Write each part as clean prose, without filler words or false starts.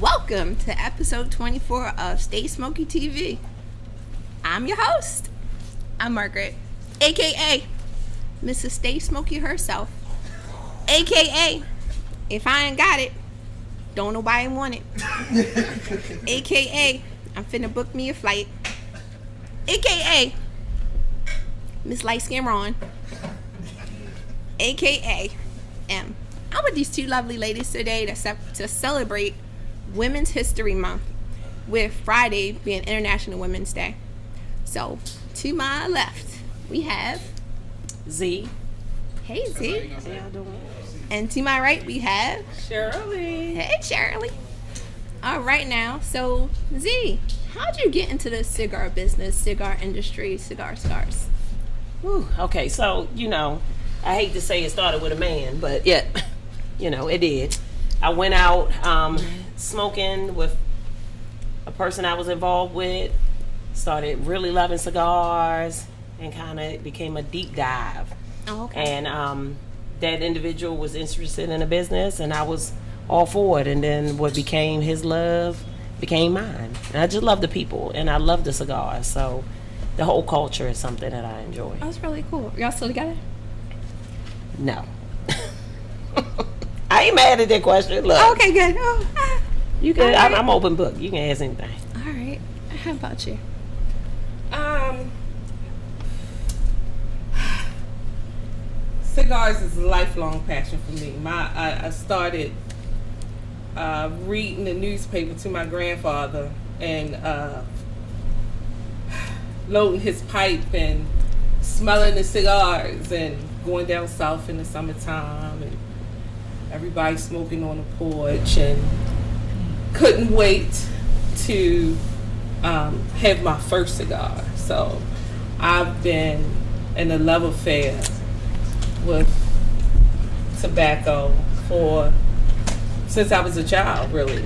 Welcome to episode 24 of Stay Smokey TV. I'm your host. I'm Margaret, aka Mrs. Stay Smokey herself, aka if I ain't got it, don't nobody want it, aka I'm finna book me a flight, aka Miss Light Skin Ron, aka M. I'm with these two lovely ladies today to celebrate Women's History Month, with Friday being International Women's Day. So, to my left, we have Zee. Hey, Zee. How y'all doing? And to my right, we have Shirley. Hey, Shirley. All right, now, so Zee, how'd you get into the cigar business, cigar industry, cigars? Whew, okay, so, I hate to say it started with a man, but yeah, it did. I went out smoking with a person I was involved with, started really loving cigars, and kind of became a deep dive. Oh, okay. And that individual was interested in the business, and I was all for it. And then what became his love became mine. And I just love the people, and I love the cigars. So the whole culture is something that I enjoy. That's really cool. Y'all still together? No. I ain't mad at that question. Look. Okay, good. You can. Right. I'm open book. You can ask anything. All right. How about you? Cigars is a lifelong passion for me. I started reading the newspaper to my grandfather and loading his pipe and smelling the cigars and going down south in the summertime and everybody smoking on the porch, and couldn't wait to have my first cigar. So I've been in a love affair with tobacco since I was a child, really.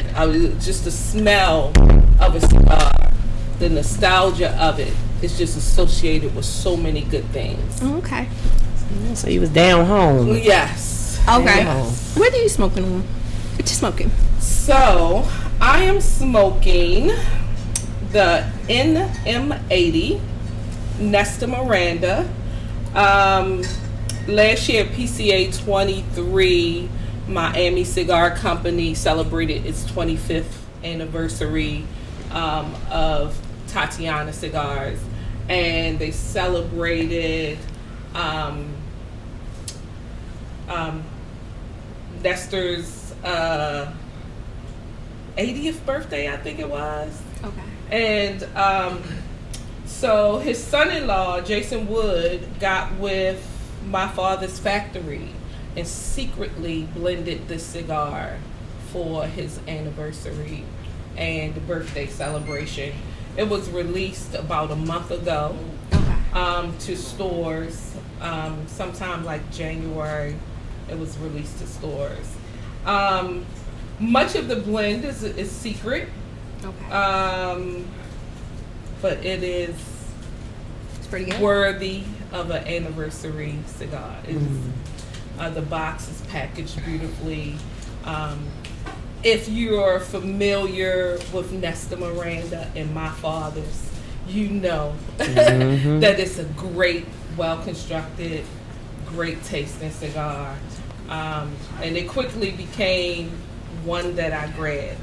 Just the smell of a cigar, the nostalgia of it is just associated with so many good things. Okay. So you was down home. Yes. Okay. Yes. What are you smoking on? What you smoking? So I am smoking the NM80 Nesta Miranda. Last year, PCA 23, Miami Cigar Company celebrated its 25th anniversary of Tatiana cigars, and they celebrated Nestor's 80th birthday, I think it was. Okay. And so his son-in-law, Jason Wood, got with my father's factory and secretly blended this cigar for his anniversary and the birthday celebration. It was released about a month ago to stores. Sometime like January, it was released to stores. Much of the blend is secret. Okay. But it is Pretty good. worthy of an anniversary cigar. The box is packaged beautifully. If you're familiar with Nesta Miranda and my father's, you know that it's a great, well-constructed, great tasting cigar. And it quickly became one that I grabbed.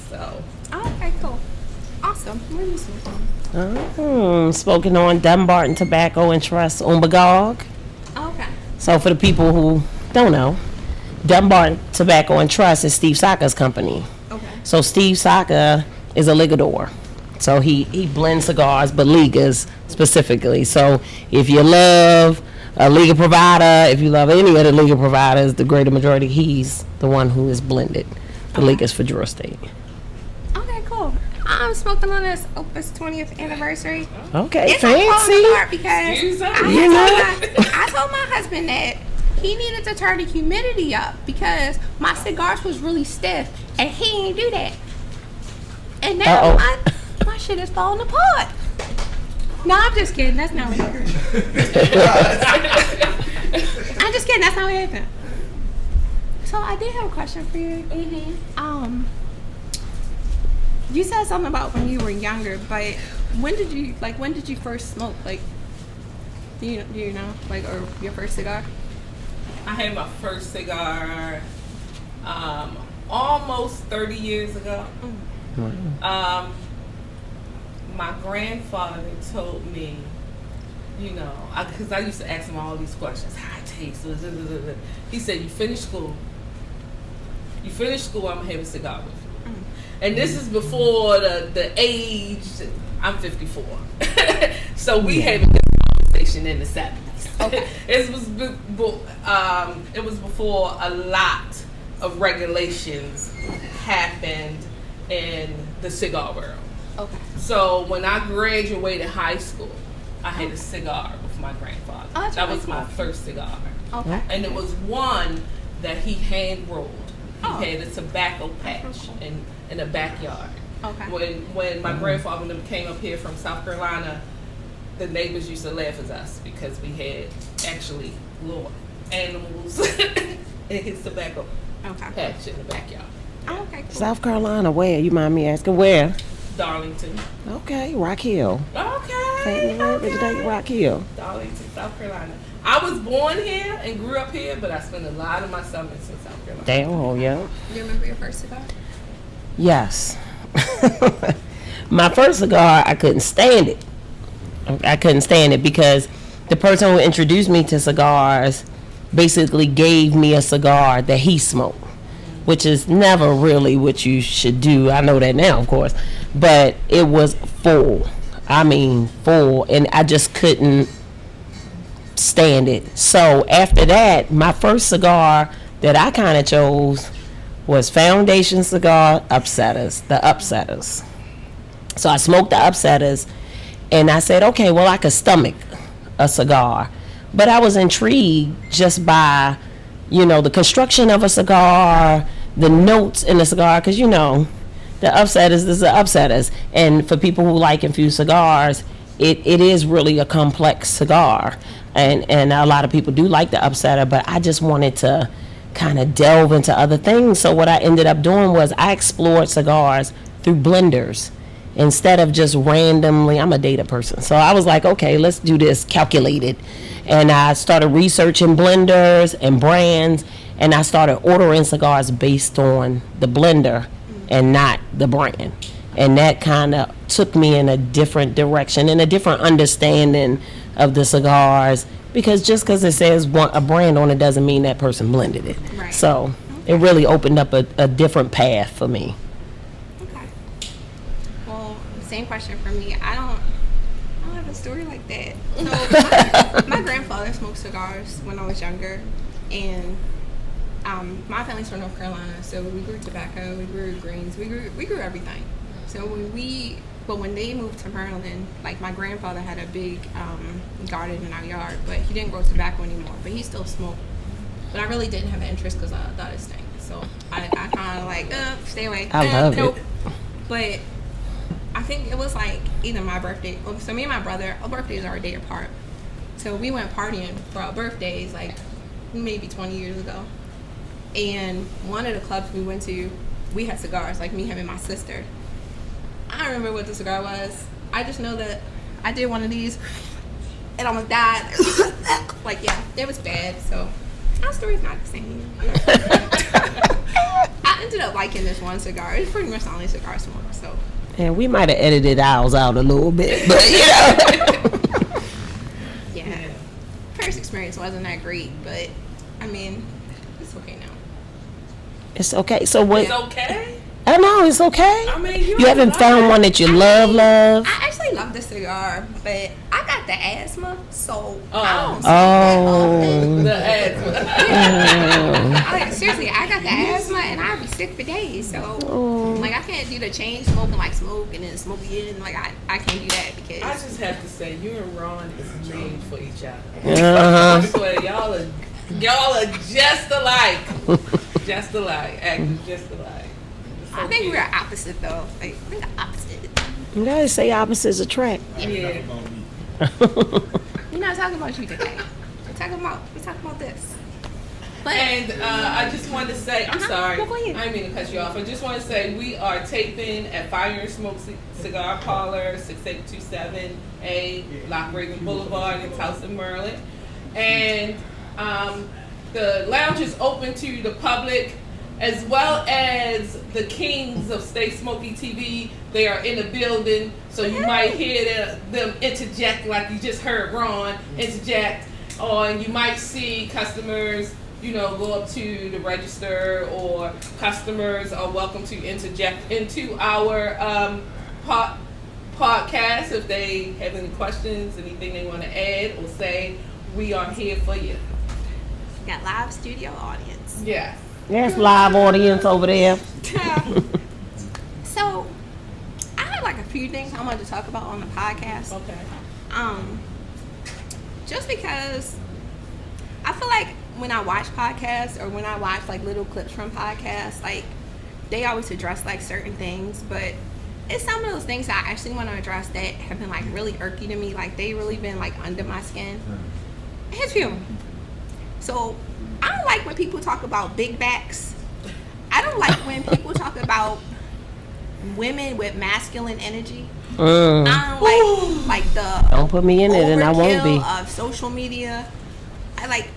So. Okay, cool. Awesome. What are you smoking? Spoken on Dumbarton Tobacco and Trust on Bagog. Okay. So for the people who don't know, Dumbarton Tobacco and Trust is Steve Saka's company. Okay. So Steve Saka is a ligador. So he blends cigars, but ligas specifically. So if you love a liga provider, if you love any of the liga providers, the greater majority, he's the one who is blended the ligas for Drew Estate. Okay, cool. I'm smoking on this Opus 20th anniversary. Okay, It's falling fancy. apart because Excuse me? I told my husband that he needed to turn the humidity up because my cigars was really stiff, and he didn't do that. And now my shit is falling apart. No, I'm just kidding. That's not what happened. I'm just kidding. That's not what happened. So I did have a question for you. You said something about when you were younger, but when did you first smoke? Like, do you know, like, or your first cigar? I had my first cigar almost 30 years ago. My grandfather told me, you know, because I used to ask him all these questions. How it tastes? He said, you finish school, I'm going to have a cigar with you. And this is before the age, I'm 54. So we had a conversation in the 70s. Okay. It was before a lot of regulations happened in the cigar world. Okay. So when I graduated high school, I had a cigar with my grandfather. Oh, that's that really was my cool. first cigar. Okay. And it was one that he hand rolled. He Oh. had a tobacco patch in the backyard. Okay. When my grandfather and them came up here from South Carolina, the neighbors used to laugh at us because we had actually little animals in his tobacco patch in the backyard. Oh, okay. Cool. South Carolina, where? You mind me asking where? Darlington. Okay, Rock Hill. Okay. Rock Hill. Darlington, South Carolina. I was born here and grew up here, but I spent a lot of my summers in South Carolina. Damn, oh yeah. You remember your first cigar? Yes. My first cigar, I couldn't stand it. I couldn't stand it because the person who introduced me to cigars basically gave me a cigar that he smoked, which is never really what you should do. I know that now, of course, but it was full. I mean, full, and I just couldn't stand it. So after that, my first cigar that I kind of chose was Foundation Cigar Upsetters, the Upsetters. So I smoked the Upsetters, and I said, okay, well, I could stomach a cigar. But I was intrigued just by, you know, the construction of a cigar, the notes in the cigar, because, you know, the Upsetters is the Upsetters. And for people who like infused cigars, it is really a complex cigar. And a lot of people do like the Upsetter, but I just wanted to kind of delve into other things. So what I ended up doing was I explored cigars through blenders instead of just randomly. I'm a data person, so I was like, okay, let's do this calculated. And I started researching blenders and brands, and I started ordering cigars based on the blender and not the brand. And that kind of took me in a different direction and a different understanding of the cigars, because just because it says a brand on it doesn't mean that person blended it. Right. So it really opened up a different path for me. Okay. Well, same question for me. I don't have a story like that. So my grandfather smoked cigars when I was younger, and my family's from North Carolina, so we grew tobacco, we grew greens, we grew everything. So when they moved to Maryland, like, my grandfather had a big garden in our yard, but he didn't grow tobacco anymore, but he still smoked. But I really didn't have an interest because I thought it stank. So I kind of like, stay away. I love nope. it. But I think it was like either my birthday. So me and my brother, our birthdays are a day apart. So we went partying for our birthdays like maybe 20 years ago. And one of the clubs we went to, we had cigars, like me, him, and my sister. I don't remember what the cigar was. I just know that I did one of these and almost died. Like, yeah, it was bad. So our story's not the same. I ended up liking this one cigar. It's pretty much the only cigar I smoked. So. And we might have edited ours out a little bit, but you know. Yeah. First experience wasn't that great, but I mean, it's okay now. It's okay. So what? It's okay. I know it's okay. I mean, you haven't found one that you love. I actually love the cigar, but I got the asthma, so I don't smoke that often. The asthma. Like, seriously, I got the asthma, and I'd be sick for days. So, like, I can't do the chain smoking, like smoke and then smoke again. Like, I can't do that because I just have to say, you and Ron is made for each other. Uh-huh. I swear, y'all are just alike. Just alike. Acting just alike. I think we're opposite though. Like, we're the opposite. You guys say opposites attract. Yeah. We're not talking about you today. We're talking about this. And I just wanted to say, I'm sorry, No, go ahead. I didn't mean to cut you off. I just want to say we are taping at Fire and Smoke Cigar Parlor, 6827A Lock Raven Boulevard in Towson, Maryland. And the lounge is open to the public, as well as the kings of Stay Smoky TV. They are in the building, so you might hear them interject like you just heard Ron interject, or you might see customers, go up to the register, or customers are welcome to interject into our podcast if they have any questions, anything they want to add or say. We are here for you. Got live studio audience. Yeah. There's live audience over there. So, I have like a few things I wanted to talk about on the podcast. Okay. Just because I feel like when I watch podcasts or when I watch like little clips from podcasts, like they always address like certain things, but it's some of those things that I actually want to address that have been like really irky to me. Like they really been like under my skin. Here's a few. So I don't like when people talk about big backs. I don't like when people talk about women with masculine energy. I don't like the Don't put me in it and I won't be. overkill of social media. I like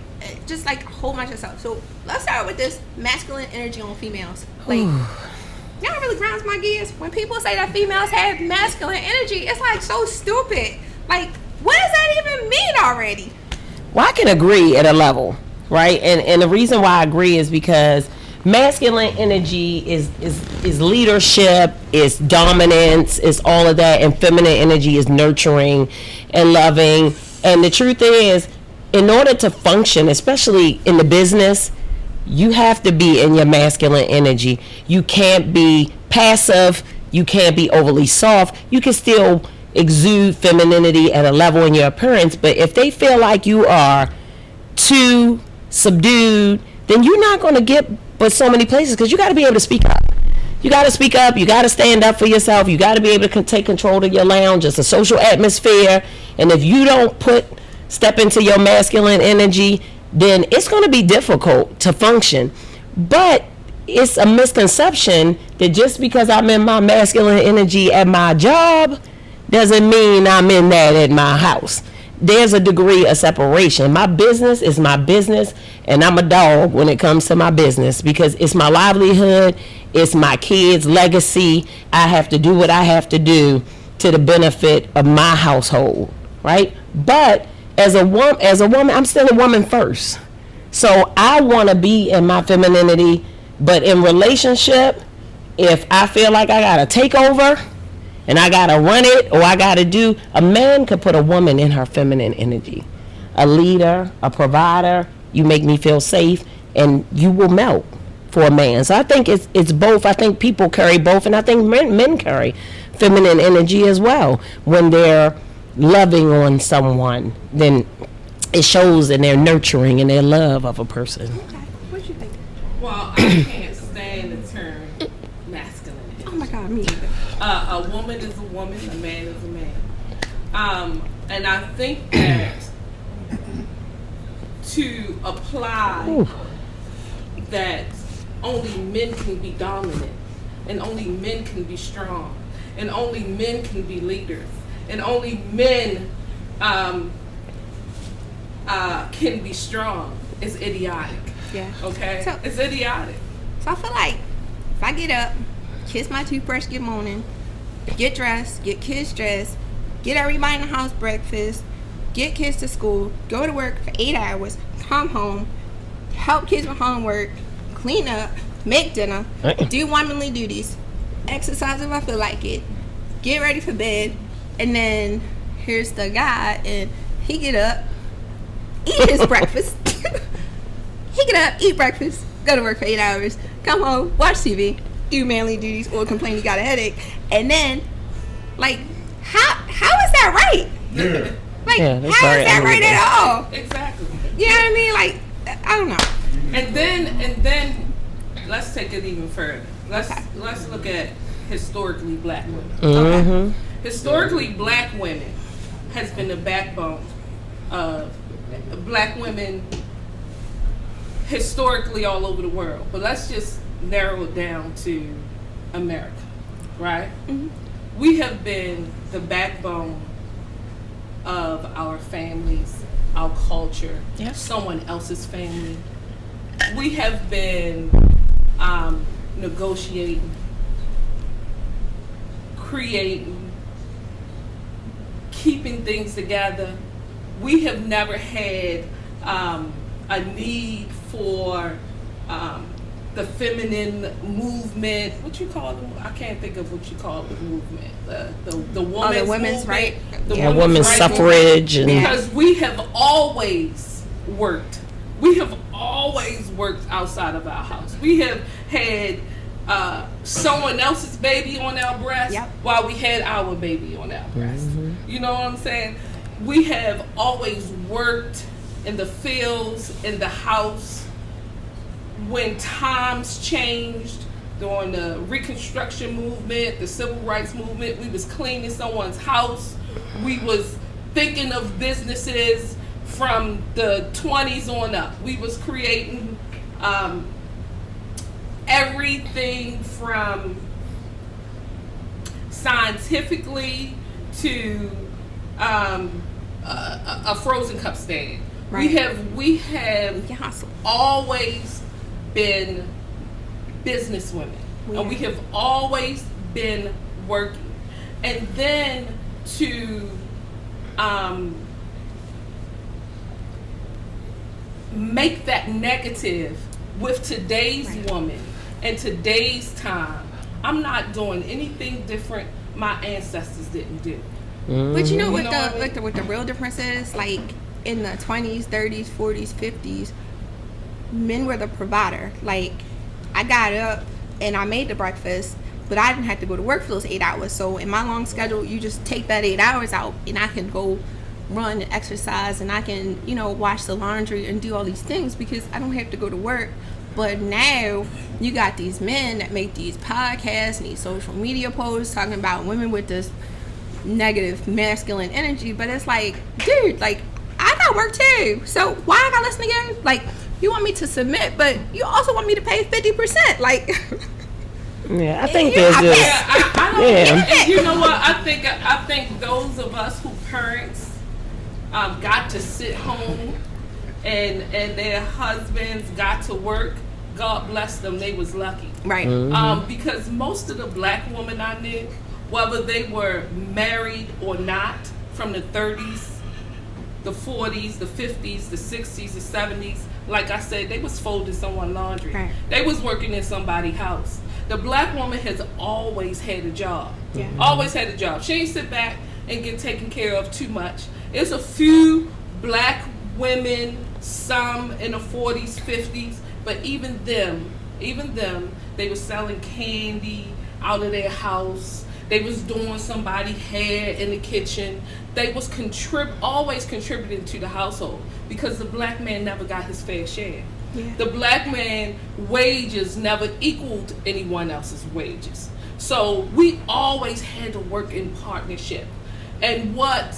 just like a whole bunch of stuff. So let's start with this masculine energy on females. Like y'all really grinds my gears when people say that females have masculine energy. It's like so stupid. Like what does that even mean already? Well, I can agree at a level, right? And the reason why I agree is because masculine energy is leadership, is dominance, is all of that, and feminine energy is nurturing and loving. And the truth is, in order to function, especially in the business, you have to be in your masculine energy. You can't be passive. You can't be overly soft. You can still exude femininity at a level in your appearance, but if they feel like you are too subdued, then you're not going to get but so many places, because you got to be able to speak up. You got to speak up. You got to stand up for yourself. You got to be able to take control of your lounge. It's a social atmosphere, and if you don't step into your masculine energy, then it's going to be difficult to function. But it's a misconception that just because I'm in my masculine energy at my job doesn't mean I'm in that at my house. There's a degree of separation. My business is my business, and I'm a dog when it comes to my business, because it's my livelihood, it's my kids' legacy. I have to do what I have to do to the benefit of my household, right? But as a woman, I'm still a woman first. So I want to be in my femininity, but in relationship, if I feel like I got to take over, and I gotta run it, or I gotta do, a man could put a woman in her feminine energy. A leader, a provider, you make me feel safe, and you will melt for a man. So I think it's both. I think people carry both, and I think men carry feminine energy as well. When they're loving on someone, then it shows in their nurturing and their love of a person. Okay, what you think? Well, I can't stand the term masculine. Oh my God, me either. A woman is a woman, a man is a man. And I think that to apply that only men can be dominant, and only men can be strong, and only men can be leaders, and only men can be strong is idiotic. Yeah. Okay? So- it's idiotic. So I feel like if I get up, kiss my toothbrush, good morning, get dressed, get kids dressed, get everybody in the house breakfast, get kids to school, go to work for 8 hours, come home, help kids with homework, clean up, make dinner, do womanly duties, exercise if I feel like it, get ready for bed, and then here's the guy, and he get up, eat his breakfast, he get up, eat breakfast, go to work for 8 hours, come home, watch TV, do manly duties, or complain he got a headache, and then, like, how is that right? Yeah. Like, Yeah, how that's is very that right at all? Exactly. You know what I mean? Like, I don't know. And then let's take it even further. Let's look at historically black women. Mm-hmm. Historically black women has been the backbone of black women historically all over the world, but let's just narrow it down to America, right? Mm-hmm. We have been the backbone of our families, our culture, Yep. someone else's family. We have been negotiating, creating, keeping things together. We have never had a need for the feminine movement. What you call them? I can't think of what you call the movement. The women's women's movement, right. the Yeah. Women's right suffrage and movement. Because we have always worked. We have always worked outside of our house. We have had someone else's baby on our breast Yep. while we had our baby on our breast. Mm-hmm. You know what I'm saying? We have always worked in the fields, in the house. When times changed during the Reconstruction movement, the Civil Rights movement, we was cleaning someone's house. We was thinking of businesses from the 20s on up. We was creating everything from scientifically to a frozen cup stand. Right. We have We hustle. always been business women, and we have always been working. And then to make that negative with today's woman and today's time, I'm not doing anything different my ancestors didn't do. But you know what know what I mean? what the real difference is? Like in the 20s, 30s, 40s, 50s, men were the provider. Like I got up and I made the breakfast, but I didn't have to go to work for those 8 hours. So in my long schedule, you just take that 8 hours out and I can go run and exercise and I can, wash the laundry and do all these things because I don't have to go to work. But now you got these men that make these podcasts and these social media posts talking about women with this negative masculine energy, but it's like, dude, like I got work too, so why I gotta listen to you? Like, you want me to submit, but you also want me to pay 50%. Like, yeah, I think there's I just I don't. Yeah. And you know what? I think those of us who parents got to sit home and their husbands got to work. God bless them. They was lucky. right. Because most of the black women I knew, whether they were married or not, from the 30s, the 40s, the 50s, the 60s, the 70s, like I said, they was folding someone's laundry. Right. They was working in somebody's house. The black woman has always had a job. Yeah. Always had a job. She ain't sit back and get taken care of too much. There's a few black women, some in the 40s, 50s, but even them, they was selling candy out of their house. They was doing somebody's hair in the kitchen. They was always contributing to the household because the black man never got his fair share. Yeah. The black man wages never equaled anyone else's wages. So we always had to work in partnership. And what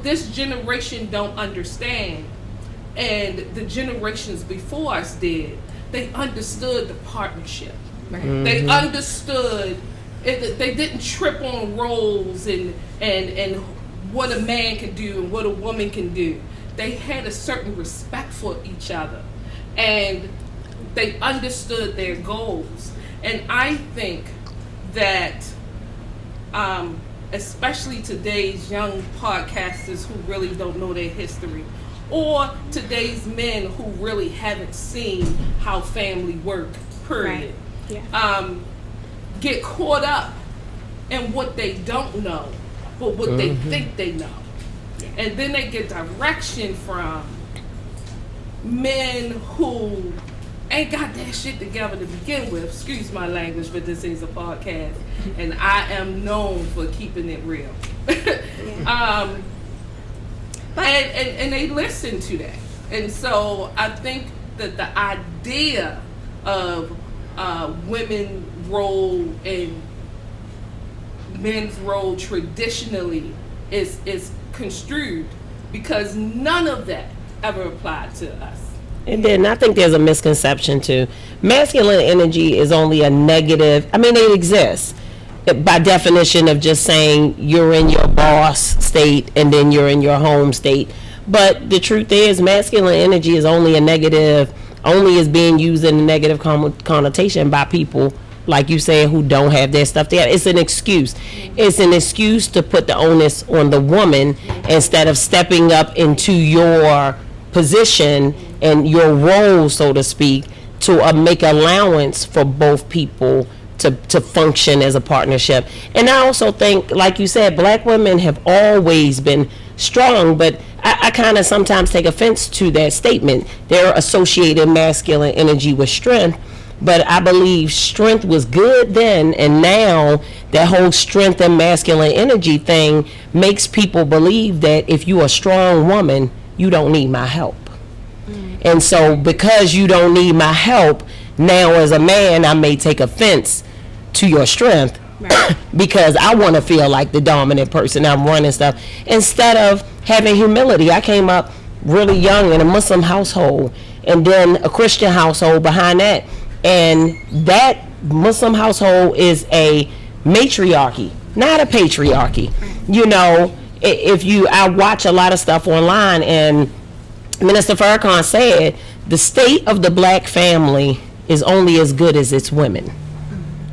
this generation don't understand, and the generations before us did, they understood the partnership. Right. They understood it. They didn't trip on roles and what a man can do and what a woman can do. They had a certain respect for each other, and they understood their goals. And I think that, especially today's young podcasters who really don't know their history, or today's men who really haven't seen how family work, period. Right. Yeah. Get caught up in what they don't know, but what they think they know. And then they get direction from men who ain't got that shit together to begin with. Excuse my language, but this is a podcast, and I am known for keeping it real. And they listen to that. And so I think that the idea of women's role and men's role traditionally is construed, because none of that ever applied to us. And then I think there's a misconception too. Masculine energy is only a negative. I mean, it exists by definition of just saying you're in your boss state and then you're in your home state. But the truth is, masculine energy is only a negative, only is being used in a negative connotation by people, like you said, who don't have their stuff together. It's an excuse. It's an excuse to put the onus on the woman instead of stepping up into your position and your role, so to speak, to make allowance for both people to function as a partnership. And I also think, like you said, black women have always been strong, but I kind of sometimes take offense to that statement. They're associating masculine energy with strength, but I believe strength was good then, and now that whole strength and masculine energy thing makes people believe that if you're a strong woman, you don't need my help. And so because you don't need my help, now as a man, I may take offense to your strength, right, because I want to feel like the dominant person. I'm running stuff instead of having humility. I came up really young in a Muslim household and then a Christian household behind that. And that Muslim household is a matriarchy, not a patriarchy. You know, I watch a lot of stuff online, and Minister Farrakhan said the state of the black family is only as good as its women,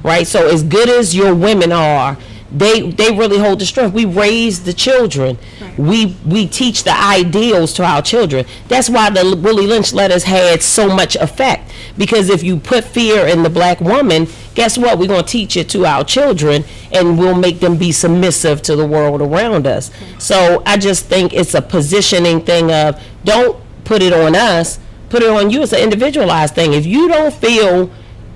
right? So as good as your women are, they really hold the strength. We raise the children. We teach the ideals to our children. That's why the Willie Lynch letters had so much effect, because if you put fear in the black woman, guess what? We're going to teach it to our children, and we'll make them be submissive to the world around us. So I just think it's a positioning thing of, don't put it on us, put it on you. It's an individualized thing. If you don't feel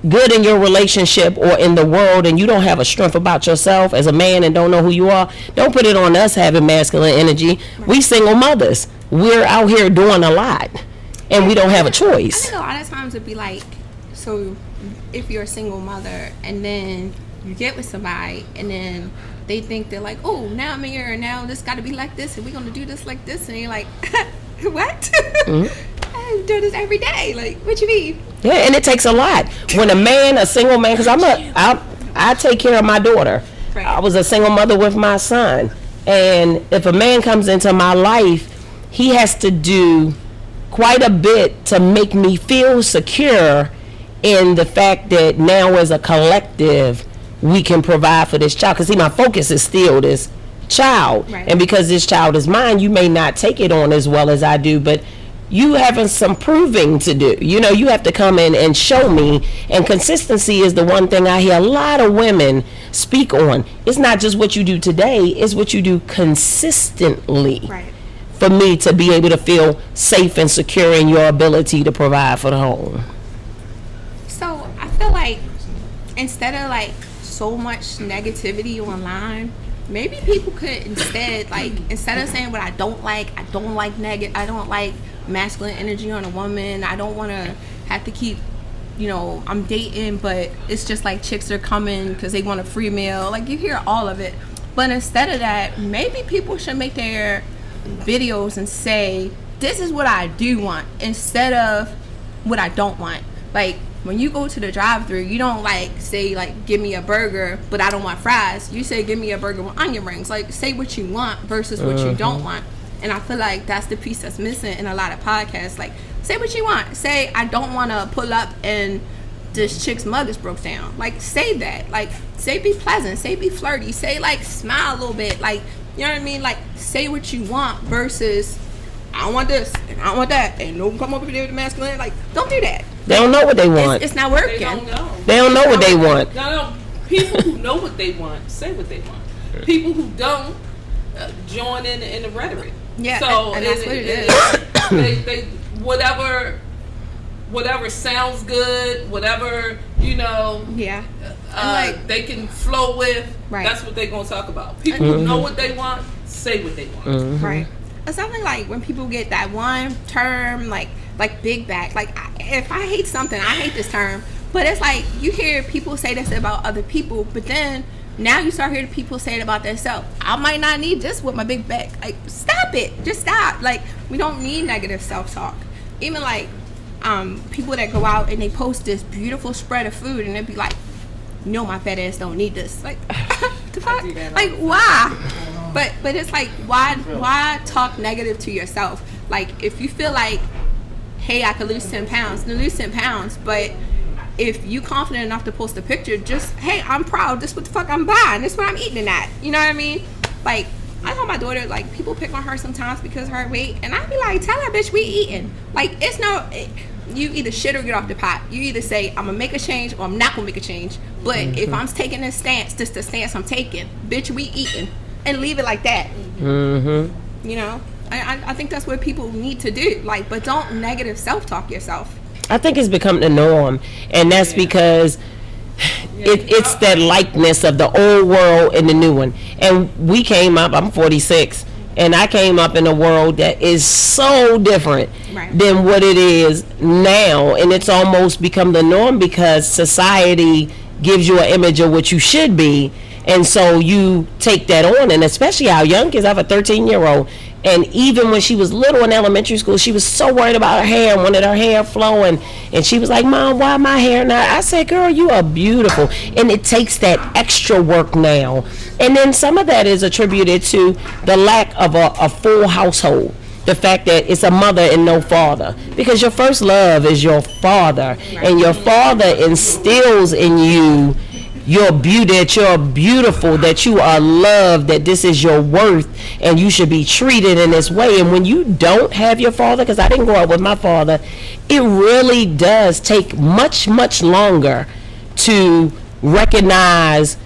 good in your relationship or in the world, and you don't have a strength about yourself as a man and don't know who you are, don't put it on us having masculine energy. We single mothers, we're out here doing a lot, and we don't have a choice. I think a lot of times it'd be like, so if you're a single mother and then you get with somebody and then they think they're like, oh, now I'm here and now this got to be like this and we're going to do this like this, and you're like, what? I do this every day. Like, what you mean? Yeah, and it takes a lot. When a single man, because I take care of my daughter. Right. I was a single mother with my son, and if a man comes into my life, he has to do quite a bit to make me feel secure in the fact that now as a collective we can provide for this child. Because see, my focus is still this child, right, and because this child is mine, you may not take it on as well as I do, but you having some proving to do. You know, you have to come in and show me, and consistency is the one thing I hear a lot of women speak on. It's not just what you do today, it's what you do consistently, right, for me to be able to feel safe and secure in your ability to provide for the home. So I feel like instead of like so much negativity online, maybe people could instead, like, instead of saying what I don't like I don't like masculine energy on a woman, I don't want to have to keep, you know, I'm dating but it's just like chicks are coming because they want a free meal, like you hear all of it. But instead of that, maybe people should make their videos and say, this is what I do want instead of what I don't want. Like, when you go to the drive-thru, you don't like say like, give me a burger but I don't want fries. You say, give me a burger with onion rings. Like, say what you want versus what you don't want. And I feel like that's the piece that's missing in a lot of podcasts. Like, say what you want. Say, I don't want to pull up and this chick's mug is broke down. Like, say that. Like, say be pleasant. Say be flirty. Say, like, smile a little bit. Like, you know what I mean? Like, say what you want versus, I don't want this and I don't want that. And don't come over here with the masculine. Like, don't do that. They don't know what they want. It's not working. They don't know. They don't know what they want. No. People who know what they want say what they want. People who don't join in the rhetoric. Yeah, so and that's what it is. They whatever sounds good, whatever, you know. Yeah. Like, they can flow with. Right. That's what they're gonna talk about. People who know what they want say what they want. Right. It's something like when people get that one term like big back. Like, if I hate something, I hate this term. But it's like you hear people say this about other people, but then Now you start hearing people say it about themselves. I might not need this with my big back. Like, stop it. Just stop. Like, we don't need negative self-talk. Even like people that go out and they post this beautiful spread of food and they be like, no, my fat ass don't need this. Like, the fuck? Like, why? But it's like, why talk negative to yourself? Like, if you feel like, hey, I could lose 10 pounds, then lose 10 pounds. But if you confident enough to post a picture, just, hey, I'm proud. This what the fuck I'm buying. This what I'm eating at. You know what I mean? Like, I told my daughter, like, people pick on her sometimes because of her weight. And I be like, tell her, bitch, we eating. Like, it's no, you either shit or get off the pot. You either say, I'm going to make a change or I'm not going to make a change. But if I'm taking this stance, this the stance I'm taking. Bitch, we eating. And leave it like that. You know? I think that's what people need to do. Like, but don't negative self-talk yourself. I think it's become the norm, and that's because it's that likeness of the old world and the new one. And we came up, I'm 46, and I came up in a world that is so different than what it is now, and it's almost become the norm because society gives you an image of what you should be, and so you take that on. And especially our young kids, I have a 13-year-old, and even when she was little in elementary school, she was so worried about her hair and wanted her hair flowing. And she was like, Mom, why my hair not? I said, girl, you are beautiful. And it takes that extra work now. And then some of that is attributed to the lack of a full household. The fact that it's a mother and no father. Because your first love is your father. And your father instills in you your beauty, that you're beautiful, that you are loved, that this is your worth, and you should be treated in this way. And when you don't have your father, because I didn't grow up with my father, it really does take much, much longer to recognize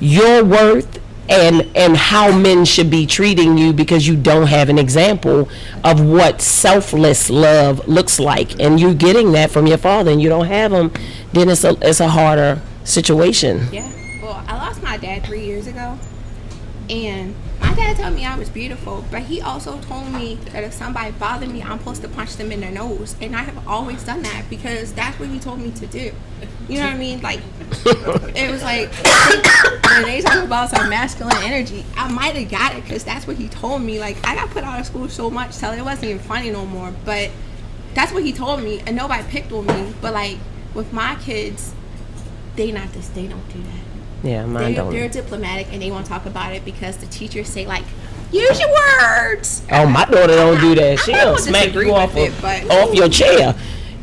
your worth and how men should be treating you, because you don't have an example of what selfless love looks like. And you're getting that from your father and you don't have him, then it's a harder situation. Yeah. Well, I lost my dad 3 years ago, and my dad told me I was beautiful, but he also told me that if somebody bothered me, I'm supposed to punch them in their nose. And I have always done that because that's what he told me to do. You know what I mean? Like, it was like, when they talk about some masculine energy, I might have got it because that's what he told me. Like, I got put out of school so much till it wasn't even funny no more. But that's what he told me, and nobody picked on me. But like with my kids, they don't do that. Yeah, mine don't. They're diplomatic and they won't talk about it because the teachers say, like, use your words. Oh, my daughter don't do that. She'll smack you off your chair.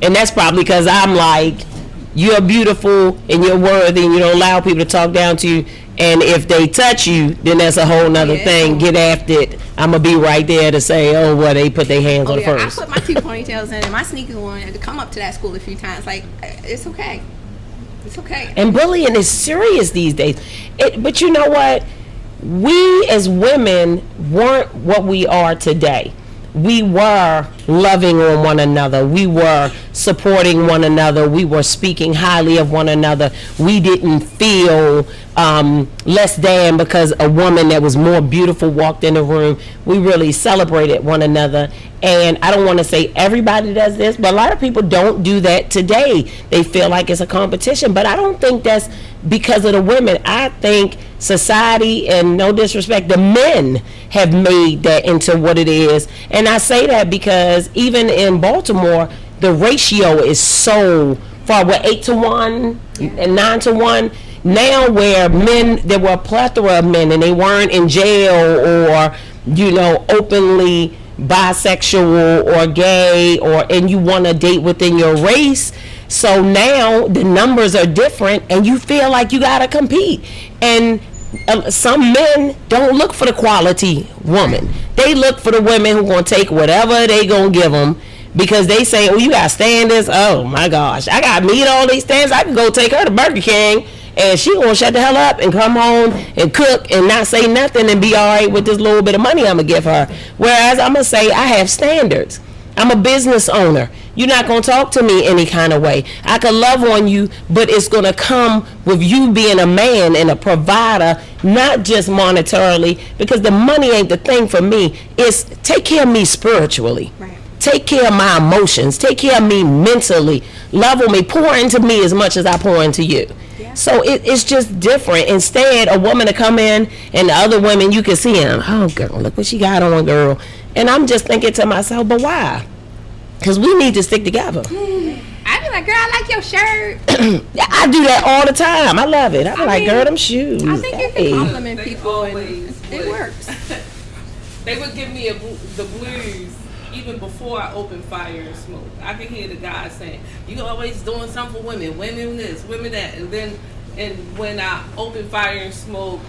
And that's probably because I'm like, you're beautiful and you're worthy and you don't allow people to talk down to you. And if they touch you, then that's a whole nother thing. Get after it. I'm going to be right there to say, oh, well, they put their hands on first. I put my 2 ponytails in and my sneakers on and to come up to that school a few times. Like, it's okay. It's okay. And bullying is serious these days. But you know what? We as women weren't what we are today. We were loving on one another. We were supporting one another. We were speaking highly of one another. We didn't feel less than because a woman that was more beautiful walked in the room. We really celebrated one another. And I don't want to say everybody does this, but a lot of people don't do that today. They feel like it's a competition. But I don't think that's because of the women. I think society, and no disrespect, the men have made that into what it is. And I say that because even in Baltimore, the ratio is so far, we're 8-1 and 9-1 now, where men, there were a plethora of men and they weren't in jail or, you know, openly bisexual or gay, and you want to date within your race. So now the numbers are different and you feel like you got to compete. And some men don't look for the quality woman. They look for the women who going to take whatever they going to give them, because they say, oh, you got standards. Oh my gosh, I got to meet all these standards. I can go take her to Burger King and she going to shut the hell up and come home and cook and not say nothing and be all right with this little bit of money I'm going to give her. Whereas I'm going to say, I have standards. I'm a business owner. You're not going to talk to me any kind of way. I can love on you, but it's going to come with you being a man and a provider, not just monetarily, because the money ain't the thing for me. It's take care of me spiritually. Right. Take care of my emotions. Take care of me mentally. Love on me. Pour into me as much as I pour into you. Yeah. So it's just different. Instead, a woman to come in and the other women, you can see them. Oh, girl, look what she got on, girl. And I'm just thinking to myself, but why? Because we need to stick together. I be like, girl, I like your shirt. Yeah, I do that all the time. I love it. I be like, girl, them shoes. I think you Hey. can compliment They people and always it would. works. They would give me the blues even before I opened Fire and Smoke. I could hear the guys saying, "You always doing something for women, women this, women that." And when I opened Fire and Smoke,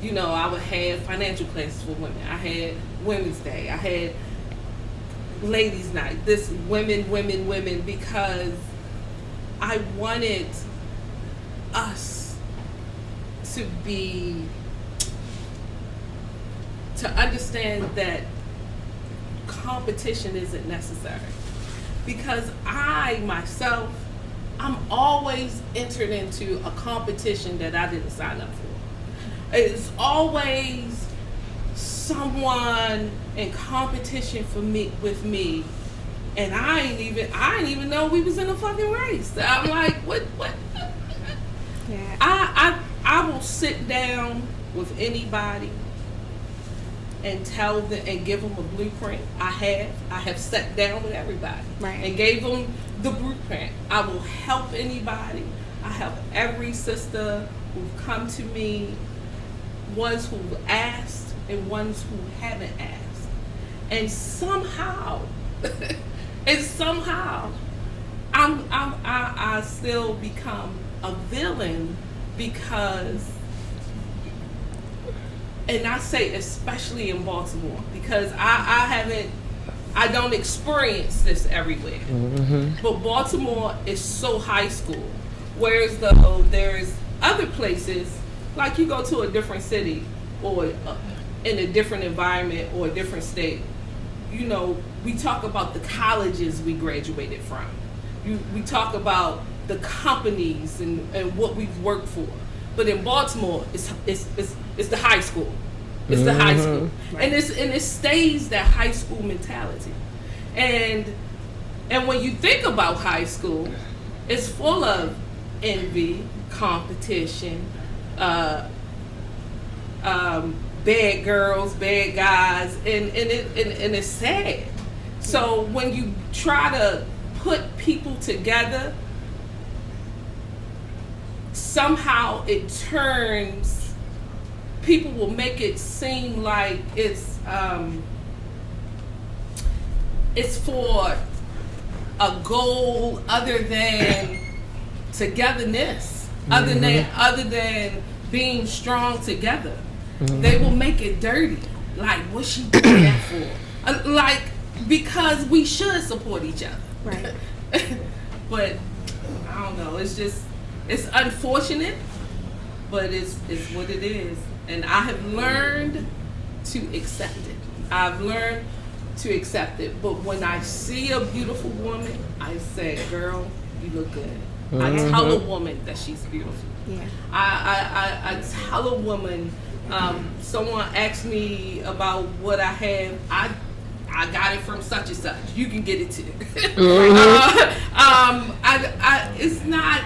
you know, I would have financial classes for women. I had Women's Day. I had Ladies' Night. This women, because I wanted us to understand that competition isn't necessary. Because I myself, I'm always entered into a competition that I didn't sign up for. It's always someone in competition with me, and I ain't even know we was in a fucking race. I'm like, what? Yeah. I will sit down with anybody and tell them and give them a blueprint. I have sat down with everybody, Right. and gave them the blueprint. I will help anybody. I help every sister who've come to me, ones who've asked and ones who haven't asked, and somehow, I still become a villain because. And I say especially in Baltimore because I don't experience this everywhere. Mm-hmm. But Baltimore is so high school. Whereas though there's other places, like you go to a different city or in a different environment or a different state, you know, we talk about the colleges we graduated from. We talk about the companies and what we've worked for. But in Baltimore, it's the high school. It's the high school, Right. and it stays that high school mentality. And when you think about high school, it's full of envy, competition, bad girls, bad guys, and it's sad. So when you try to put people together, somehow it turns, people will make it seem like it's for a goal other than togetherness, other than being strong together. They will make it dirty. Like, what's she doing that for? Like, because we should support each other. Right. But I don't know, it's unfortunate, but it's what it is. And I have learned to accept it. I've learned to accept it. But when I see a beautiful woman, I say, girl, you look good. I tell a woman that she's beautiful. Yeah. I tell a woman, someone asks me about what I have, I got it from such and such. You can get it too. It's not,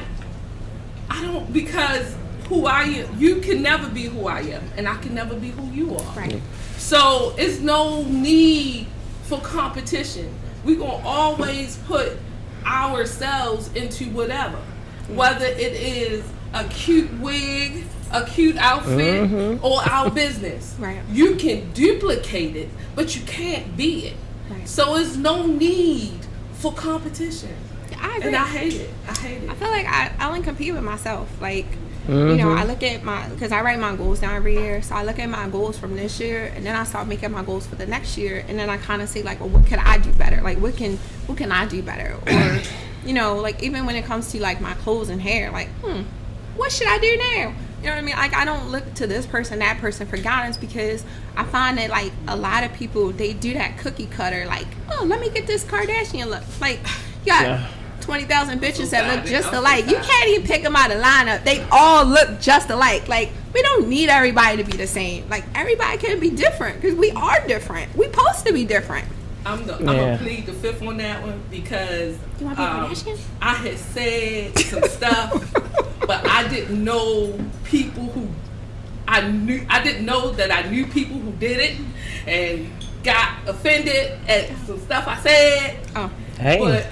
I don't, because who I am, you can never be who I am, and I can never be who you are. Right. So it's no need for competition. We're going to always put ourselves into whatever. Whether it is a cute wig, a cute outfit, or our business. Right. You can duplicate it, but you can't be it. Right. So there's no need for competition. I agree. And I hate it. I feel like I only compete with myself. Like, you know, I look at because I write my goals down every year. So I look at my goals from this year, and then I start making my goals for the next year. And then I kind of see, like, well, what could I do better? Like, what can I do better? Or, you know, like, even when it comes to, like, my clothes and hair, like, what should I do now? You know what I mean? Like, I don't look to this person, that person for guidance, because I find that, like, a lot of people, they do that cookie cutter, like, oh, let me get this Kardashian look. Like, you got 20,000 bitches that look just alike. You can't even pick them out of lineup. They all look just alike. Like, we don't need everybody to be the same. Like, everybody can be different, because we are different. We supposed to be different. I'm gonna plead the fifth on that one because You want to be Kardashian? I had said some stuff but I didn't know people who I didn't know that I knew people who did it and got offended at some stuff I said. Oh. Hey, But,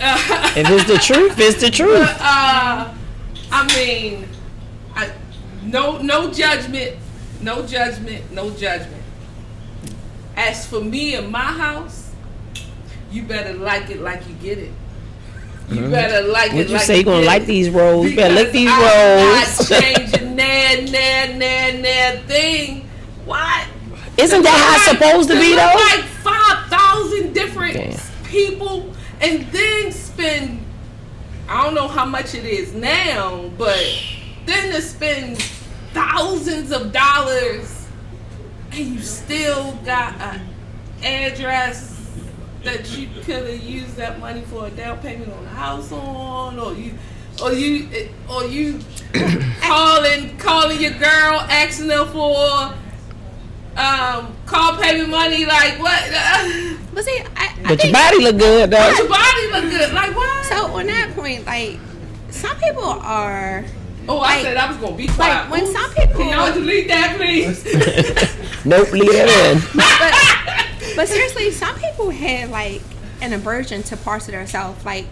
if it's the truth, it's the truth. But, I mean, no judgment, no judgment, no judgment. As for me and my house, you better like it like you get it. You better like What it you like say? You gonna get like it. these rolls? You better lick these I'm rolls. not changing that thing. What? Isn't that how it's supposed to be though? Like 5,000 different Damn. people, and then spend, I don't know how much it is now, but then to spend thousands of dollars, and you still got an address that you could have used that money for a down payment on the house on, or you calling your girl, asking her for call payment money, like what? But see, I But your think, body look good though. Your body look good, like what? so on that point, like some people are Oh, I said I was gonna be quiet. like when Oops. some people. Can y'all delete that, please? Nope, leave it in. But seriously, some people have like an aversion to parts of themselves. Like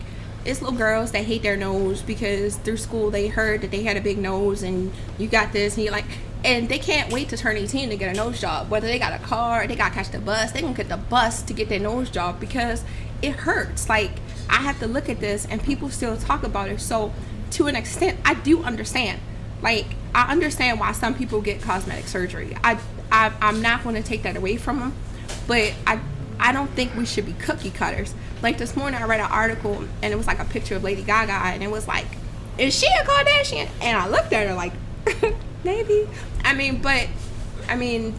it's little girls that hate their nose because through school they heard that they had a big nose and you got this and you're like, and they can't wait to turn 18 to get a nose job. Whether they got a car, they got to catch the bus, they can get the bus to get their nose job because it hurts. Like I have to look at this and people still talk about it. So to an extent, I do understand. Like I understand why some people get cosmetic surgery. I'm not going to take that away from them. But I don't think we should be cookie cutters. Like this morning I read an article and it was like a picture of Lady Gaga and it was like, is she a Kardashian? And I looked at her like, maybe. I mean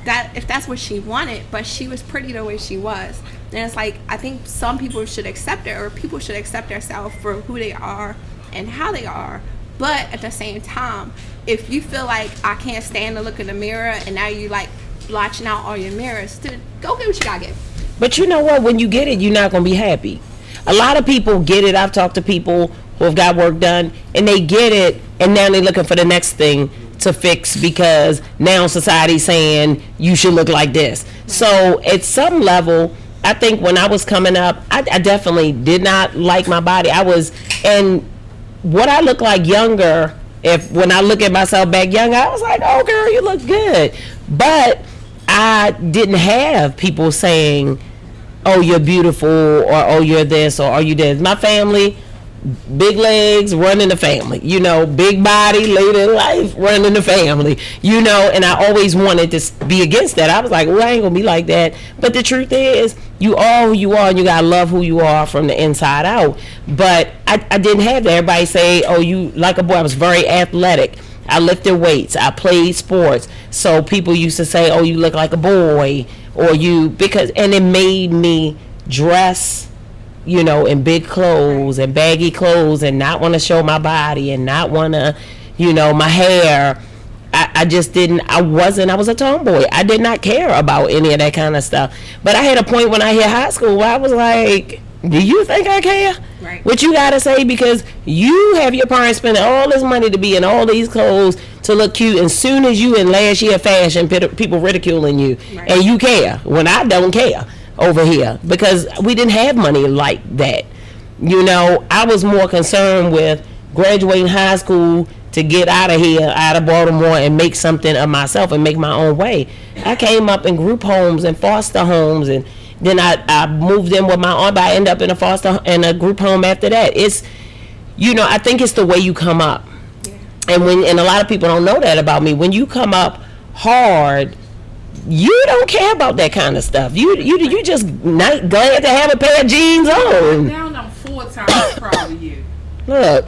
that if that's what she wanted, but she was pretty the way she was. And it's like I think some people should accept it, or people should accept themselves for who they are and how they are. But at the same time, if you feel like I can't stand to look in the mirror and now you like blotching out all your mirrors, to go get what you gotta get. But you know what? When you get it, you're not gonna be happy. A lot of people get it. I've talked to people who have got work done, and they get it, and now they're looking for the next thing to fix because now society's saying you should look like this. Right. So at some level, I think when I was coming up, I definitely did not like my body. And what I look like younger, when I look at myself back younger, I was like, oh girl, you look good. But I didn't have people saying, oh, you're beautiful, or oh, you're this, or are you this. My family, big legs, running the family. Big body, later in life, running the family. And I always wanted to be against that. I was like, well, I ain't going to be like that. But the truth is, you are who you are, and you got to love who you are from the inside out. But I didn't have that. Everybody say, oh, you like a boy. I was very athletic. I lifted weights. I played sports. So people used to say, oh, you look like a boy, and it made me dress, in big clothes and baggy clothes and not want to show my body and not want to, my hair. I just didn't, I was a tomboy. I did not care about any of that kind of stuff. But I had a point when I hit high school where I was like, do you think I care? Right. What you gotta say, because you have your parents spending all this money to be in all these clothes to look cute, and soon as you in last year fashion, people ridiculing you, right. And you care when I don't care over here because we didn't have money like that. I was more concerned with graduating high school to get out of here, out of Baltimore, and make something of myself and make my own way. I came up in group homes and foster homes, and then I moved in with my aunt, but I ended up in a group home after that. It's, I think it's the way you come up. Yeah. And a lot of people don't know that about me. When you come up hard, you don't care about that kind of stuff. You just not glad to have a pair of jeans on. Now I'm 4 times proud of you. Look.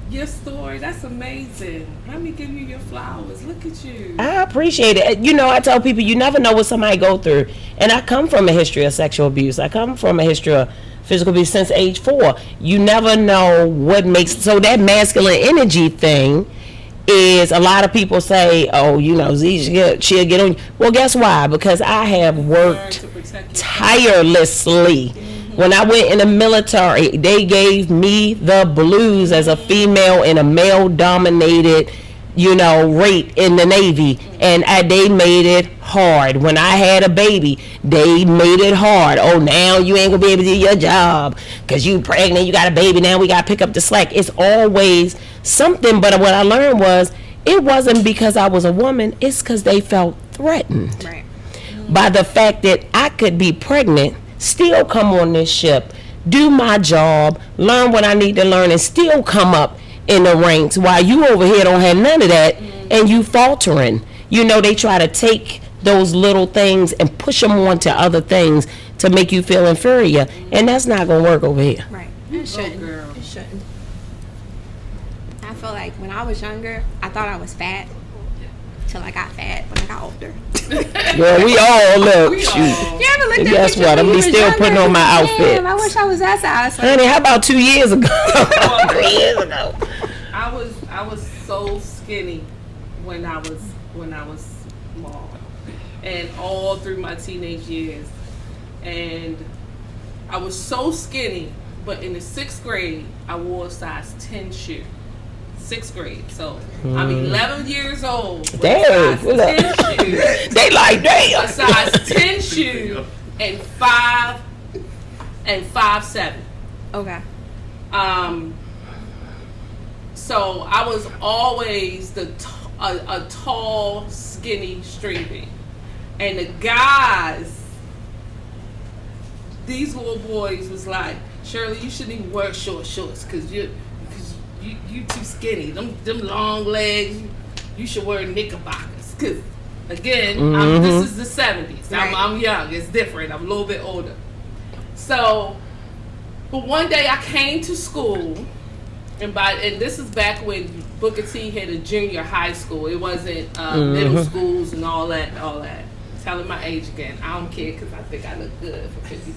Your story, that's amazing. Let me give you your flowers. Look at you. I appreciate it. I tell people you never know what somebody go through. And I come from a history of sexual abuse. I come from a history of physical abuse since age 4. You never know what makes, so that masculine energy thing is, a lot of people say, oh, Zee, she'll get on you. Well, guess why? Because I have worked tirelessly When I went in the military, they gave me the blues as a female in a male-dominated, rate in the Navy, and they made it hard. When I had a baby, they made it hard. Oh, now you ain't gonna be able to do your job because you pregnant, you got a baby, now we gotta pick up the slack. It's always something, but what I learned was it wasn't because I was a woman, it's because they felt threatened. Right. By the fact that I could be pregnant, still come on this ship, do my job, learn what I need to learn, and still come up in the ranks, while you over here don't have none of that, and you faltering. They try to take those little things and push them on to other things to make you feel inferior, and that's not gonna work over here. Right. It shouldn't. It shouldn't. I feel like when I was younger, I thought I was fat till I got fat when I got older. Well, we all look. We Shoot. all. You ever looked at Guess pictures what? when I'm you was still younger? putting on my outfit. Damn, I wish I was that size. Honey, how about 2 years ago? 3 years ago. I was so skinny when I was small, and all through my teenage years, and I was so skinny. But in the 6th grade, I wore a size 10 shoe. 6th grade, so I'm 11 years old. with a Damn, size 10 shoe. they like damn. A size 10 shoe and 5'7". Okay. So I was always a tall, skinny string, and the guys, these little boys was like, Shirley, you shouldn't even wear shorts because you too skinny. Them long legs, you should wear knickerbockers. Cause again, this is the 70s. Right. I'm young. It's different. I'm a little bit older. So, but one day I came to school, and this is back when Booker T had a junior high school. It wasn't middle schools and all that. Telling my age again. I don't care because I think I look good for 50.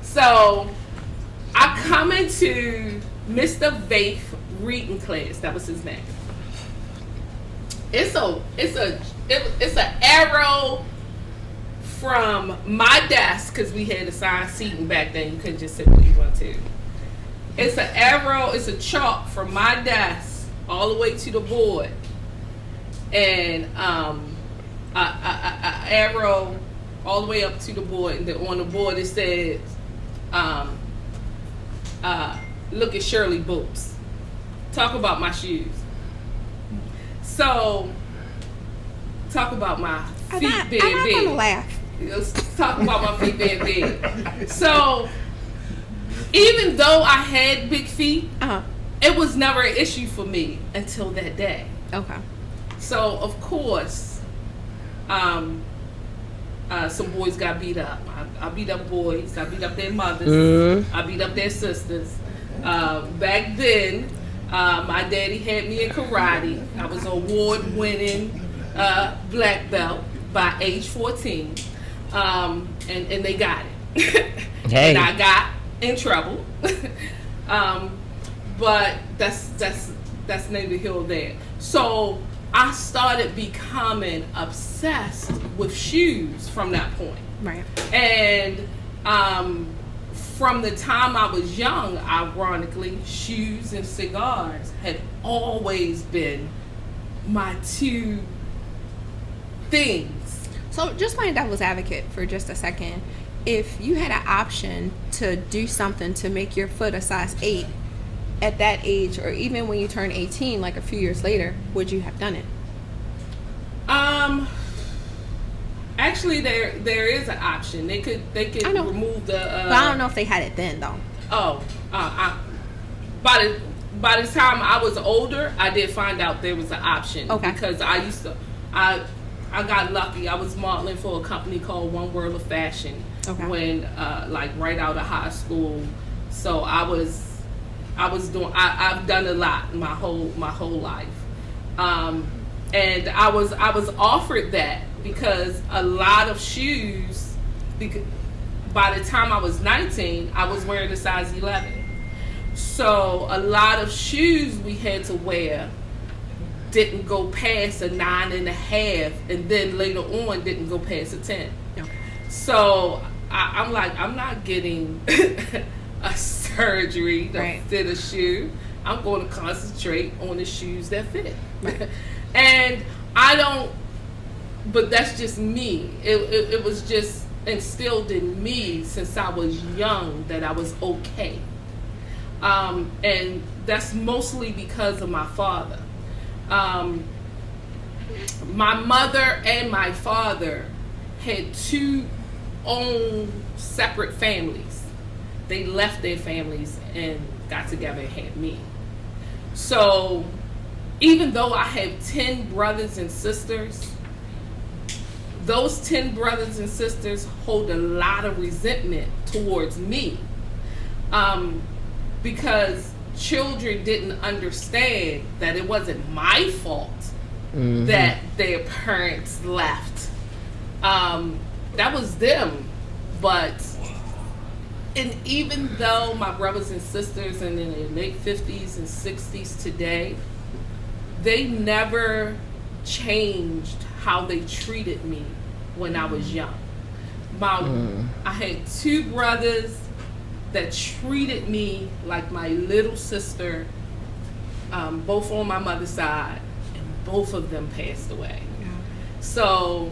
So I come into Mr. Vaith reading class. That was his name. It's an arrow from my desk, because we had assigned seating back then. You couldn't just sit where you want to. It's an arrow. It's a chalk from my desk all the way to the board, and a arrow all the way up to the board. And on the board it says, "Look at Shirley boots. Talk about my shoes." So, talk about my feet being I'm not big. gonna laugh. Let's talk about my feet being big. So, even though I had big feet, it was never an issue for me until that day. Okay. So, of course, some boys got beat up. I beat up boys. I beat up their mothers. I beat up their sisters. Back then, my daddy had me in karate. I was an award-winning black belt by age 14. And they got it. Hey. And I got in trouble. But that's neither here nor there. So I started becoming obsessed with shoes from that point. Right. And from the time I was young, ironically, shoes and cigars had always been my two things. So just playing devil's advocate for just a second, if you had an option to do something to make your foot a size 8 at that age, or even when you turn 18, like a few years later, would you have done it? Actually, there is an option. They could remove the. But I don't know if they had it then, though. By the time I was older, I did find out there was an option. Okay. Because I got lucky. I was modeling for a company called One World of Fashion. Okay. When like right out of high school, so I was doing. I've done a lot my whole life, and I was offered that because a lot of shoes. Because by the time I was 19, I was wearing a size 11. So a lot of shoes we had to wear didn't go past a 9.5, and then later on didn't go past a 10. Okay. So I'm like, I'm not getting a surgery to fit a shoe. I'm going to concentrate on the shoes that fit. Right. And I don't, but that's just me. It was just instilled in me since I was young that I was okay. And that's mostly because of my father. My mother and my father had two own separate families. They left their families and got together and had me. So even though I have 10 brothers and sisters, those 10 brothers and sisters hold a lot of resentment towards me, because children didn't understand that it wasn't my fault that their parents left. That was them. And even though my brothers and sisters are in their late 50s and 60s today, they never changed how they treated me when I was young. I had two brothers that treated me like my little sister, both on my mother's side, and both of them passed away. So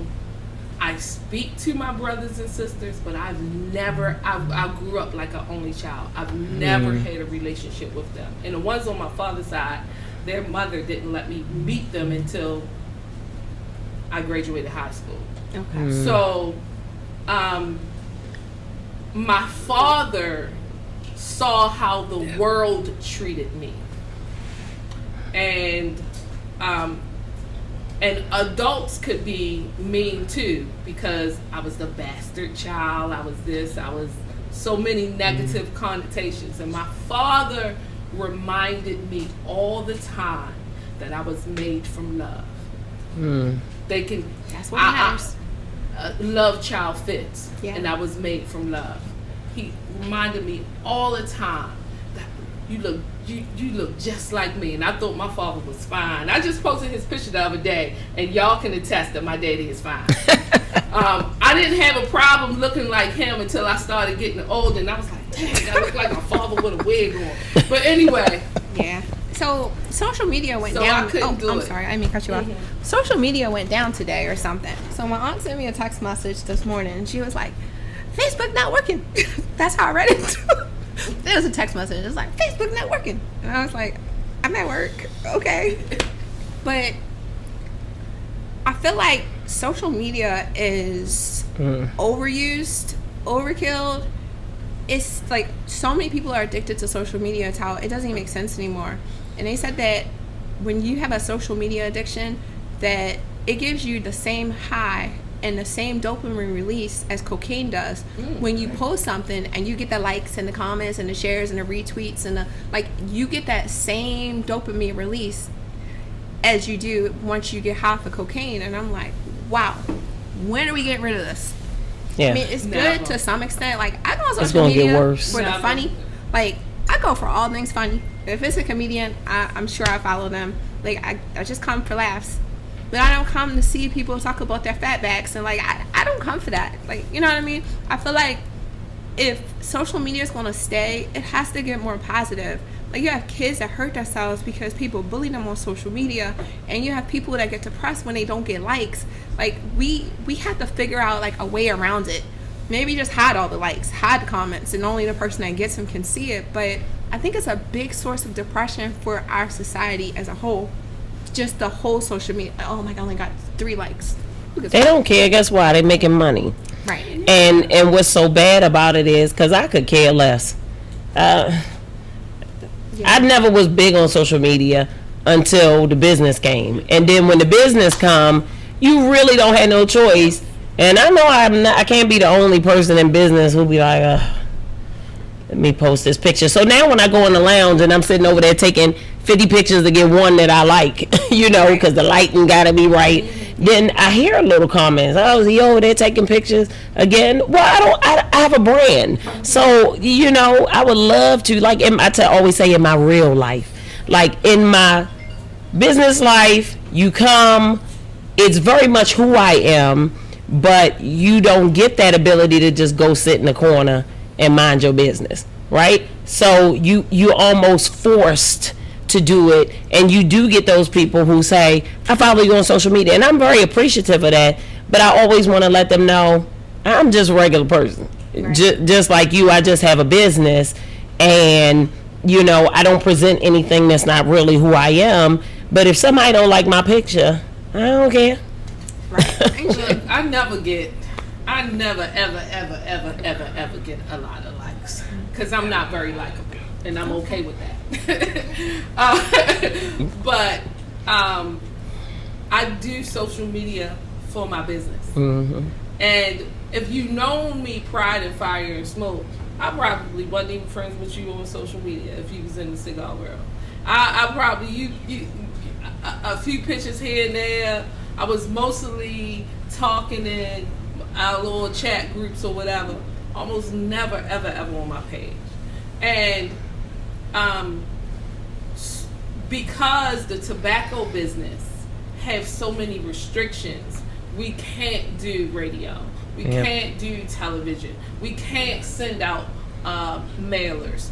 I speak to my brothers and sisters, but I grew up like an only child. I've never had a relationship with them. And the ones on my father's side, their mother didn't let me meet them until I graduated high school. Okay. So, my father saw how the world treated me. And adults could be mean too, because I was the bastard child, I was so many negative connotations. And my father reminded me all the time that I was made from love. That's what matters. Love child fits, and I was made from love. He reminded me all the time that you look just like me, and I thought my father was fine. I just posted his picture the other day, and y'all can attest that my daddy is fine. I didn't have a problem looking like him until I started getting older, and I was like, dang, I look like my father with a wig on. But anyway. Yeah. So social media went down. I'm sorry, I didn't mean to cut you off. Social media went down today or something. So my aunt sent me a text message this morning, and she was like, Facebook not working. That's how I read it. It was a text message. It was like, Facebook not working. And I was like, I'm at work. Okay. But I feel like social media is overused, overkill. It's like so many people are addicted to social media. It's how it doesn't even make sense anymore. And they said that when you have a social media addiction, that it gives you the same high and the same dopamine release as cocaine does when you post something and you get the likes and the comments and the shares and the retweets and you get that same dopamine release as you do once you get half of cocaine. And I'm like, wow, when are we getting rid of this? Yeah. I mean, it's good to some extent. Like, I go on It's social gonna media get worse. for the funny. Like, I go for all things funny. If it's a comedian, I'm sure I follow them. Like, I just come for laughs. But I don't come to see people talk about their fat backs. And, like, I don't come for that. Like, you know what I mean? I feel like if social media is going to stay, it has to get more positive. Like, you have kids that hurt themselves because people bully them on social media, and you have people that get depressed when they don't get likes. Like, we have to figure out, like, a way around it. Maybe just hide all the likes, hide the comments, and only the person that gets them can see it. But I think it's a big source of depression for our society as a whole. Just the whole social media. Oh my God, I only got 3 likes. They don't care. Guess why? They're making money. Right. And what's so bad about it is, because I could care less. I never was big on social media until the business came. And then when the business come, you really don't have no choice. And I know I can't be the only person in business who'll be like, let me post this picture. So now when I go in the lounge and I'm sitting over there taking 50 pictures to get one that I like, because the lighting got to be right, then I hear a little comments. Oh, is he over there taking pictures again? Well, I have a brand. So, I would love to, like always say in my real life, like in my business life, you come, it's very much who I am. but you don't get that ability to just go sit in the corner and mind your business, right? So you almost forced to do it, and you do get those people who say, I follow you on social media, and I'm very appreciative of that, but I always want to let them know I'm just a regular person. Right. Just like you, I just have a business, and I don't present anything that's not really who I am. But if somebody don't like my picture, I don't care. Right. Look, I never ever get a lot of likes, because I'm not very likable, and I'm okay with that. But I do social media for my business. Mm-hmm. And if you known me prior to Fire and Smoke, I probably wasn't even friends with you on social media if you was in the cigar world. I probably, you a few pictures here and there. I was mostly talking in our little chat groups or whatever. Almost never, ever on my page. And because the tobacco business have so many restrictions, we can't do radio. We can't do television. We can't send out mailers.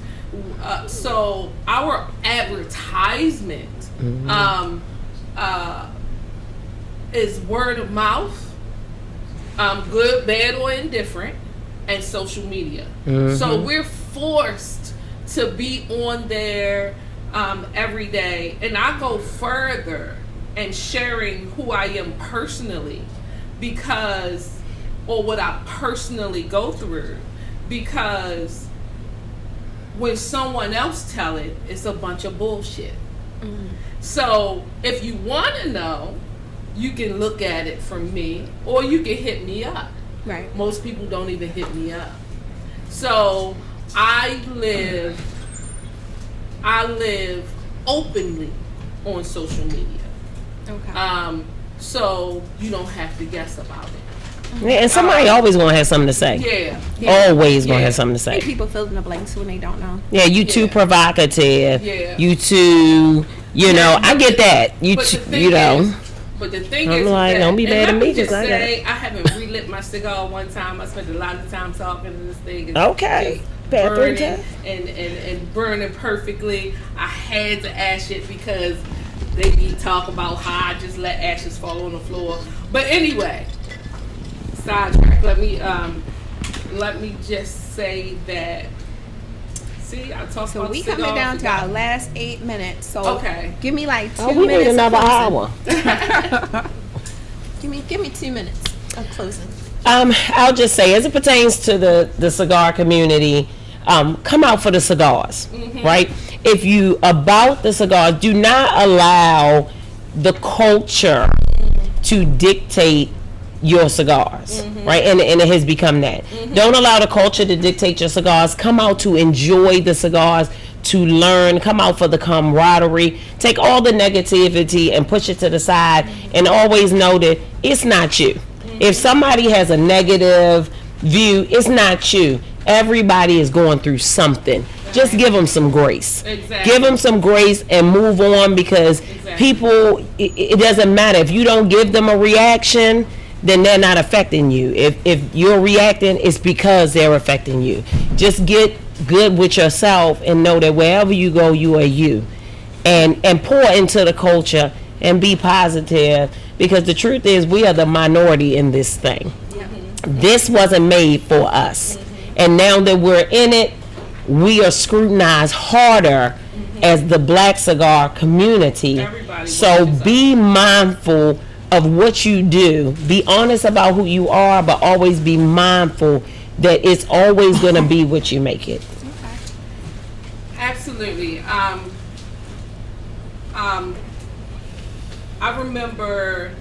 So our advertisement is word of mouth, good, bad, or indifferent, and social media. Mm-hmm. So we're forced to be on there every day. And I go further and sharing who I am personally, because, or what I personally go through, because when someone else tell it, it's a bunch of bullshit. Mm-hmm. So if you want to know, you can look at it from me, or you can hit me up. Right. Most people don't even hit me up. So I live openly on social media. Okay. So you don't have to guess about it. Yeah, and somebody always gonna have something to say. Yeah. Always gonna have something to say. People fill in the blanks when they don't know. Yeah, you too provocative. Yeah. You too, I get that. But the thing I'm is, like, don't be mad at me because I got I haven't relit my cigar one time. I spent a lot of time talking to this thing. And okay. Burning and burning perfectly. I had to ash it because they be talk about how I just let ashes fall on the floor. But anyway, sidetrack. Let me just say that. See, I talked so about we coming down to our last 8 minutes. So give me like 2 we minutes. Need another hour. give me 2 minutes of closing. I'll just say, as it pertains to the cigar community, come out for the cigars, right? If you about the cigars, do not allow the culture to dictate your cigars, right? And it has become that. Don't allow the culture to dictate your cigars. Come out to enjoy the cigars, to learn. Come out for the camaraderie. Take all the negativity and push it to the side, and always know that it's not you. If somebody has a negative view, it's not you. Everybody is going through something. Just give them some grace. Exactly. Give them some grace and move on, because people, it doesn't matter. If you don't give them a reaction, then they're not affecting you. If you're reacting, it's because they're affecting you. Just get good with yourself and know that wherever you go, you are you. And pour into the culture and be positive, because the truth is we are the minority in this thing. This wasn't made for us. And now that we're in it, we are scrutinized harder as the black cigar community. So be mindful of what you do. Be honest about who you are, but always be mindful that it's always going to be what you make it. Absolutely. I remember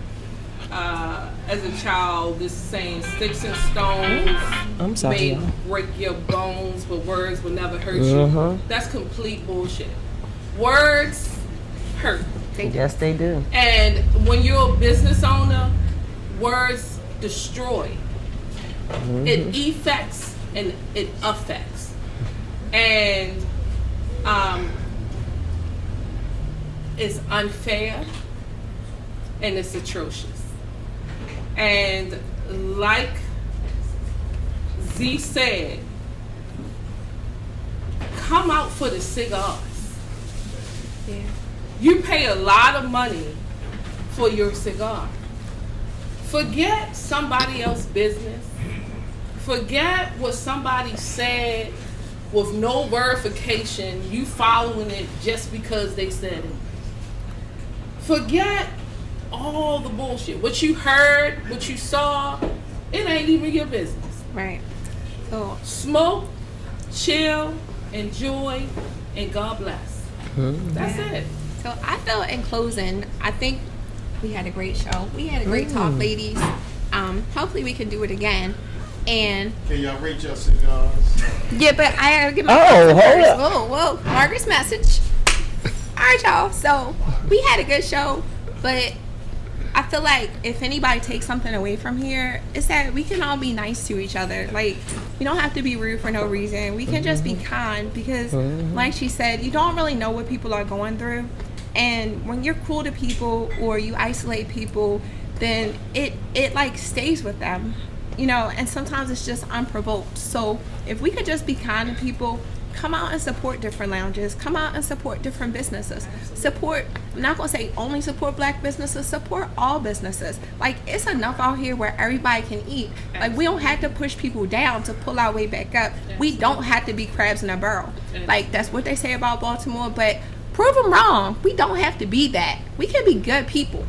as a child this saying, sticks and stones may break your bones, but words will never hurt you. That's complete bullshit. Words hurt. Yes, they do. And when you're a business owner, words destroy. It effects and it affects. And it's unfair and it's atrocious. And like Z said, come out for the cigars. Yeah. You pay a lot of money for your cigar. Forget somebody else's business. Forget what somebody said with no verification. You following it just because they said it. Forget all the bullshit. What you heard, what you saw, it ain't even your business. Right. So Smoke, chill, enjoy, and God bless. That's it. So I feel in closing, I think we had a great show. We had a great talk, ladies. Hopefully we can do it again. And Can y'all rate your cigars? yeah, but I gotta give my hold first. up. Whoa, Margaret's message. All right, y'all. So we had a good show, but I feel like if anybody takes something away from here, it's that we can all be nice to each other. Like, we don't have to be rude for no reason. We can just be kind because, like she said, you don't really know what people are going through. And when you're cool to people or you isolate people, then it like stays with them, you know, and sometimes it's just unprovoked. So if we could just be kind to people, come out and support different lounges, come out and support different businesses, support, I'm not gonna say only support black businesses, support all businesses. Like, it's enough out here where everybody can eat. Like, we don't have to push people down to pull our way back up. We don't have to be crabs in a barrel. Like, that's what they say about Baltimore, but prove them wrong. We don't have to be that. We can be good people.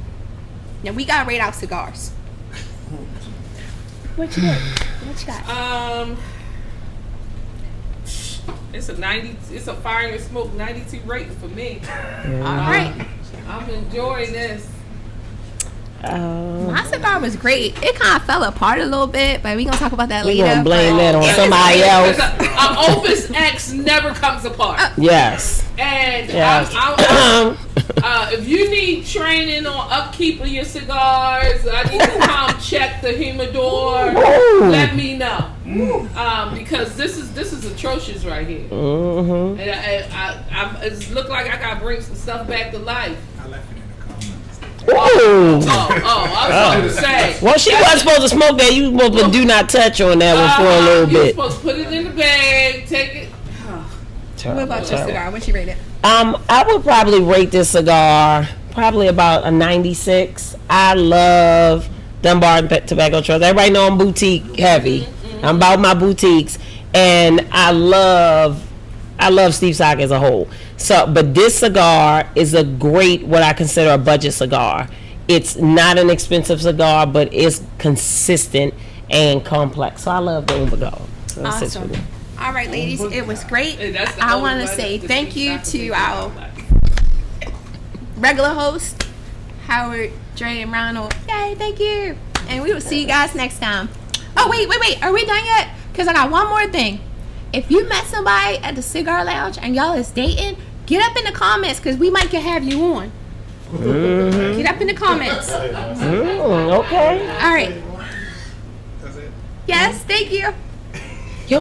Now we gotta rate out cigars. What you got? What you got? It's a 90. It's a Fire and Smoke 92 rating for me. All right. I'm enjoying this. My cigar was great. It kind of fell apart a little bit, but we gonna talk about that We later. gonna blame but- that on somebody else. An Opus X never comes apart. Yes. And Yes. if you need training on upkeep of your cigars, I need to come check the humidor. Let me know, because this is atrocious right here. And it look like I gotta bring some stuff back to life. I left it in the comments. I was going to say. Well, she wasn't supposed to smoke that. You supposed to do not touch on that one for a little You're bit. supposed to put it in the bag, take it. What about your cigar? What you rate it? I would probably rate this cigar probably about a 96. I love Dunbar and Tobacco Trust. Everybody know I'm boutique heavy. I'm about my boutiques, and I love Steve Sock as a whole. So, but this cigar is a great, what I consider a budget cigar. It's not an expensive cigar, but it's consistent and complex. So I love the Umbago. So that's it for Awesome. me. All right, ladies, it was great. And that's the I only want to one say that thank you Steve to Sock our regular host, Howard, Dre, and Ronald. Yay, thank you. And we will see you guys next time. Oh, wait. Are we done yet? Because I got one more thing. If you met somebody at the cigar lounge and y'all is dating, get up in the comments because we might can have you on. Get up in the comments. Okay. All right. That's it. Yes, thank you.